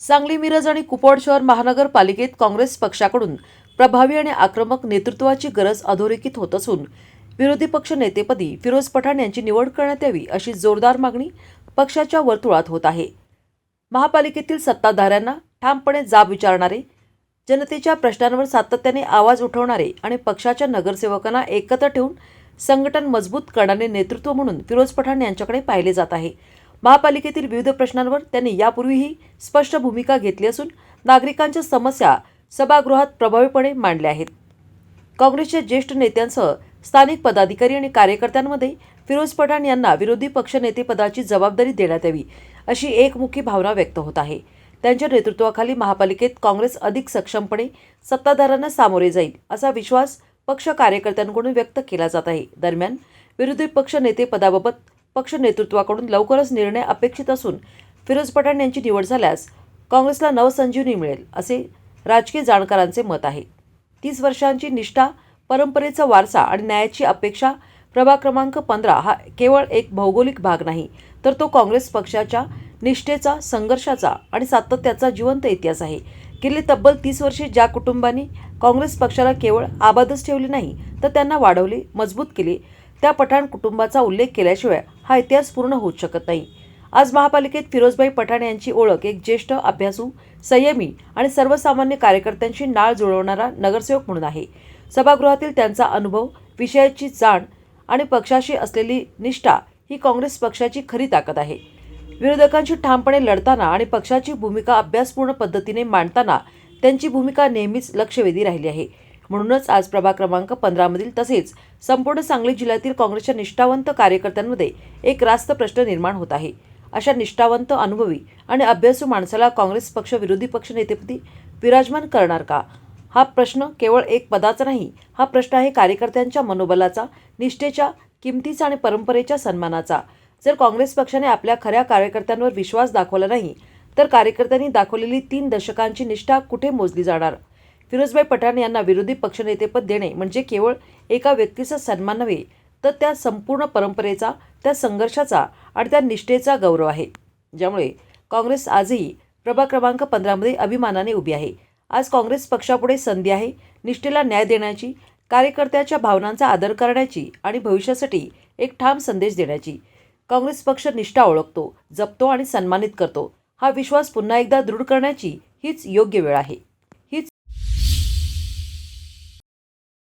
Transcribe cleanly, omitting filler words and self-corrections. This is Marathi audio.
सांगली, मिरज आणि कुपवाड शहर महानगरपालिकेत काँग्रेस पक्षाकडून प्रभावी आणि आक्रमक नेतृत्वाची गरज अधोरेखित होत असून विरोधी पक्ष नेतेपदी फिरोज पठाण यांची निवड करण्यात यावी अशी जोरदार मागणी पक्षाच्या वर्तुळात होत आहे। महापालिकेतील सत्ताधाऱ्यांना ठामपणे जाब विचारणारे, जनतेच्या प्रश्नांवर सातत्याने आवाज उठवणारे आणि पक्षाच्या नगरसेवकांना एकत्र ठेवून संघटन मजबूत करणारे नेतृत्व म्हणून फिरोज पठाण यांच्याकडे पाहिले जात आहे। महापालिकेतील विविध प्रश्नांवर त्यांनी यापूर्वीही स्पष्ट भूमिका घेतली असून नागरिकांच्या समस्या सभागृहात प्रभावीपणे मांडल्या आहेत। काँग्रेसच्या ज्येष्ठ नेत्यांसह स्थानिक पदाधिकारी आणि कार्यकर्त्यांमध्ये फिरोज पठाण यांना विरोधी पक्षनेतेपदाची जबाबदारी देण्यात यावी अशी एकमुखी भावना व्यक्त होत आहे। त्यांच्या नेतृत्वाखाली महापालिकेत काँग्रेस अधिक सक्षमपणे सत्ताधाऱ्यांना सामोरे जाईल असा विश्वास पक्ष कार्यकर्त्यांकडून व्यक्त केला जात आहे। दरम्यान विरोधी पक्ष नेतेपदाबाबत पक्ष नेतृत्वाकडून लवकरच निर्णय अपेक्षित असून फिरोज पठाण यांची निवड झाल्यास काँग्रेसला नवसंजीवनी मिळेल असे राजकीय जाणकारांचे मत आहे। 30 वर्षांची निष्ठा, परंपरेचा वारसा आणि न्यायाची अपेक्षा प्रभाग क्रमांक 15 हा केवळ एक भौगोलिक भाग नाही, तर तो काँग्रेस पक्षाच्या निष्ठेचा, संघर्षाचा आणि सातत्याचा जिवंत इतिहास आहे। गेली तब्बल 30 वर्षे ज्या कुटुंबांनी काँग्रेस पक्षाला केवळ आबादच ठेवले नाही, तर त्यांना वाढवले, मजबूत केले, त्या पठाण कुटुंबाचा उल्लेख केल्याशिवाय हा इतिहास पूर्ण होऊ शकत नाही। आज महापालिकेत फिरोजभाई पठाण यांची ओळख एक ज्येष्ठ, अभ्यासू, संयमी आणि सर्वसामान्य कार्यकर्त्यांशी नाळ जुळवणारा नगरसेवक म्हणून आहे। सभागृहातील त्यांचा अनुभव, विषयाची जाण आणि पक्षाशी असलेली निष्ठा ही काँग्रेस पक्षाची खरी ताकद आहे। विरोधकांशी ठामपणे लढताना आणि पक्षाची भूमिका अभ्यासपूर्ण पद्धतीने मांडताना त्यांची भूमिका नेहमीच लक्षवेधी राहिली आहे। म्हणूनच आज प्रभाग क्रमांक 15 मधील तसेच संपूर्ण सांगली जिल्ह्यातील काँग्रेसच्या निष्ठावंत कार्यकर्त्यांमध्ये एक रास्त प्रश्न निर्माण होत आहे। अशा निष्ठावंत, अनुभवी आणि अभ्यासू माणसाला काँग्रेस पक्ष विरोधी पक्ष नेतेपदी विराजमान करणार का? हा प्रश्न केवळ एक पदाचा नाही, हा प्रश्न आहे कार्यकर्त्यांच्या मनोबलाचा, निष्ठेच्या, किमतीचा आणि परंपरेच्या सन्मानाचा। जर काँग्रेस पक्षाने आपल्या खऱ्या कार्यकर्त्यांवर विश्वास दाखवला नाही, तर कार्यकर्त्यांनी दाखवलेली 3 दशकांची निष्ठा कुठे मोजली जाणार? फिरोजभाई पठाण यांना विरोधी पक्षनेतेपद देणे म्हणजे केवळ एका व्यक्तीचा सन्मान नव्हे, तर त्या संपूर्ण परंपरेचा, त्या संघर्षाचा आणि त्या निष्ठेचा गौरव आहे, ज्यामुळे काँग्रेस आजही प्रभाग क्रमांक 15 मध्ये अभिमानाने उभी आहे। आज काँग्रेस पक्षापुढे संधी आहे निष्ठेला न्याय देण्याची, कार्यकर्त्याच्या भावनांचा आदर करण्याची आणि भविष्यासाठी एक ठाम संदेश देण्याची। काँग्रेस पक्ष निष्ठा ओळखतो, जपतो आणि सन्मानित करतो। हा विश्वास पुन्हा एकदा दृढ करण्याची हीच योग्य वेळ आहे।